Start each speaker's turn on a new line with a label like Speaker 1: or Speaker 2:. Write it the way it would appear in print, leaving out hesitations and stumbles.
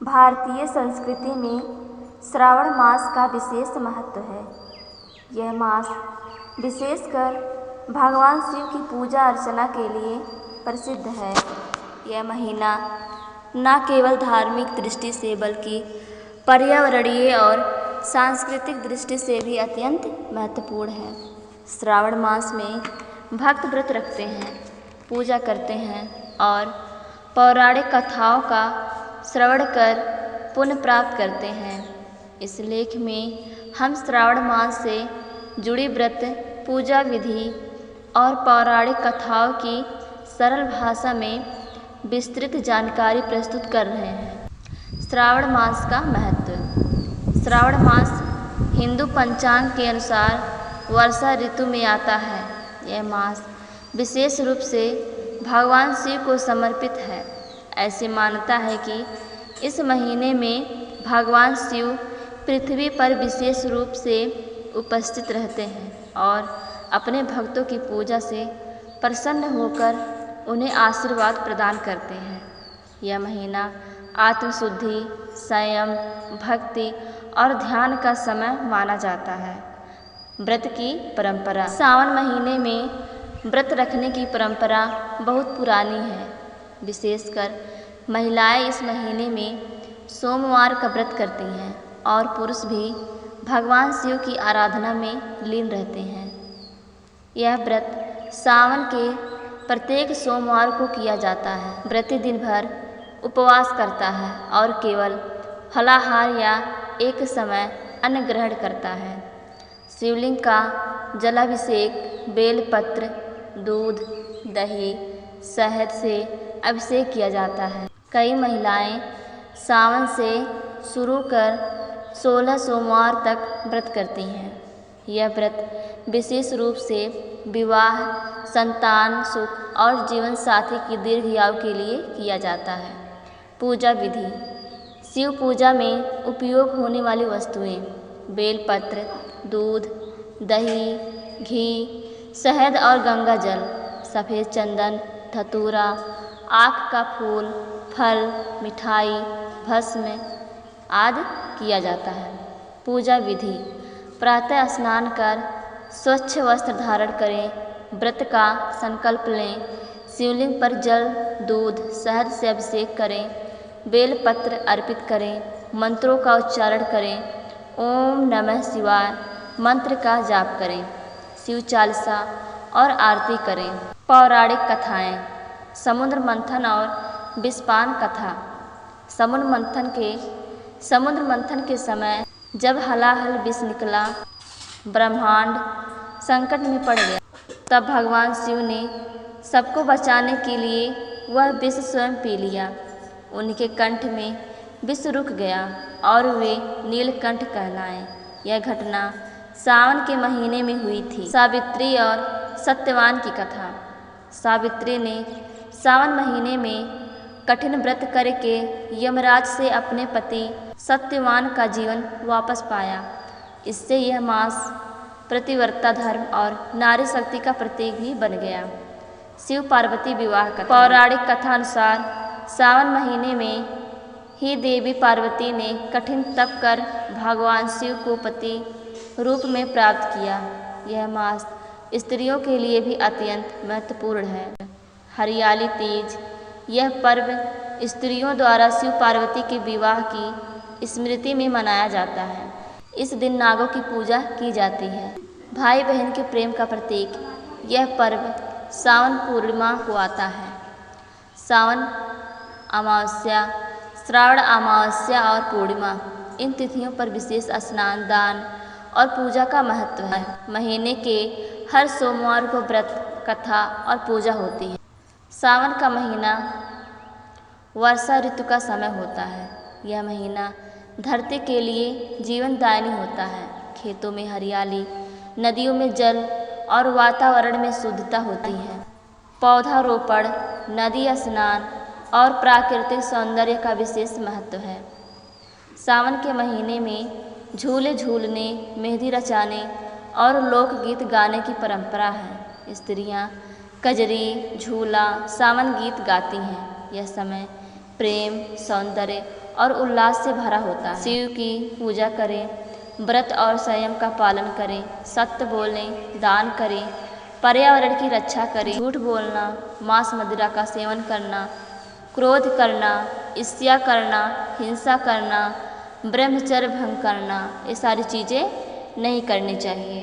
Speaker 1: भारतीय संस्कृति में श्रावण मास का विशेष महत्व है। यह मास विशेषकर भगवान शिव की पूजा अर्चना के लिए प्रसिद्ध है। यह महीना न केवल धार्मिक दृष्टि से बल्कि पर्यावरणीय और सांस्कृतिक दृष्टि से भी अत्यंत महत्वपूर्ण है। श्रावण मास में भक्त व्रत रखते हैं, पूजा करते हैं और पौराणिक कथाओं का श्रवण कर पुण्य प्राप्त करते हैं। इस लेख में हम श्रावण मास से जुड़ी व्रत, पूजा विधि और पौराणिक कथाओं की सरल भाषा में विस्तृत जानकारी प्रस्तुत कर रहे हैं। श्रावण मास का महत्व। श्रावण मास हिंदू पंचांग के अनुसार वर्षा ऋतु में आता है। यह मास विशेष रूप से भगवान शिव को समर्पित है। ऐसी मान्यता है कि इस महीने में भगवान शिव पृथ्वी पर विशेष रूप से उपस्थित रहते हैं और अपने भक्तों की पूजा से प्रसन्न होकर उन्हें आशीर्वाद प्रदान करते हैं। यह महीना आत्मशुद्धि, संयम, भक्ति और ध्यान का समय माना जाता है। व्रत की परंपरा। सावन महीने में व्रत रखने की परंपरा बहुत पुरानी है। विशेषकर महिलाएं इस महीने में सोमवार का व्रत करती हैं और पुरुष भी भगवान शिव की आराधना में लीन रहते हैं। यह व्रत सावन के प्रत्येक सोमवार को किया जाता है। व्रती दिन भर उपवास करता है और केवल फलाहार या एक समय अन्न ग्रहण करता है। शिवलिंग का जलाभिषेक बेलपत्र, दूध, दही, शहद से अभिषेक किया जाता है। कई महिलाएं सावन से शुरू कर 16 सोमवार तक व्रत करती हैं। यह व्रत विशेष रूप से विवाह, संतान सुख और जीवन साथी की दीर्घायु के लिए किया जाता है। पूजा विधि। शिव पूजा में उपयोग होने वाली वस्तुएं: बेलपत्र, दूध, दही, घी, शहद और गंगा जल, सफ़ेद चंदन, धतूरा, आक का फूल, फल, मिठाई, भस्म आदि किया जाता है। पूजा विधि। प्रातः स्नान कर स्वच्छ वस्त्र धारण करें, व्रत का संकल्प लें, शिवलिंग पर जल, दूध, शहद से अभिषेक करें, बेलपत्र अर्पित करें, मंत्रों का उच्चारण करें, ओम नमः शिवाय मंत्र का जाप करें, शिव चालीसा और आरती करें। पौराणिक कथाएँ। समुद्र मंथन और विषपान कथा। समुद्र मंथन के समय जब हलाहल विष निकला, ब्रह्मांड संकट में पड़ गया, तब भगवान शिव ने सबको बचाने के लिए वह विष स्वयं पी लिया। उनके कंठ में विष रुक गया और वे नीलकंठ कहलाए। यह घटना सावन के महीने में हुई थी। सावित्री और सत्यवान की कथा। सावित्री ने सावन महीने में कठिन व्रत करके यमराज से अपने पति सत्यवान का जीवन वापस पाया। इससे यह मास प्रतिव्रता धर्म और नारी शक्ति का प्रतीक भी बन गया। शिव पार्वती विवाह कथा। पौराणिक कथा अनुसार सावन महीने में ही देवी पार्वती ने कठिन तप कर भगवान शिव को पति रूप में प्राप्त किया। यह मास स्त्रियों के लिए भी अत्यंत महत्वपूर्ण है। हरियाली तीज। यह पर्व स्त्रियों द्वारा शिव पार्वती के विवाह की स्मृति में मनाया जाता है। इस दिन नागों की पूजा की जाती है। भाई बहन के प्रेम का प्रतीक। यह पर्व सावन पूर्णिमा को आता है। सावन अमावस्या, श्रावण अमावस्या और पूर्णिमा, इन तिथियों पर विशेष स्नान, दान और पूजा का महत्व है। महीने के हर सोमवार को व्रत, कथा और पूजा होती है। सावन का महीना वर्षा ऋतु का समय होता है। यह महीना धरती के लिए जीवनदायिनी होता है। खेतों में हरियाली, नदियों में जल और वातावरण में शुद्धता होती है। पौधारोपण, नदी स्नान और प्राकृतिक सौंदर्य का विशेष महत्व है। सावन के महीने में झूले झूलने, मेहंदी रचाने और लोकगीत गाने की परंपरा है। स्त्रियां कजरी, झूला, सावन गीत गाती हैं। यह समय प्रेम, सौंदर्य और उल्लास से भरा होता है। शिव की पूजा करें, व्रत और संयम का पालन करें, सत्य बोलें, दान करें, पर्यावरण की रक्षा करें, झूठ बोलना, मांस मदिरा का सेवन करना, क्रोध करना, ईर्ष्या करना, हिंसा करना, ब्रह्मचर्य भंग करना, ये सारी चीज़ें नहीं करनी चाहिए।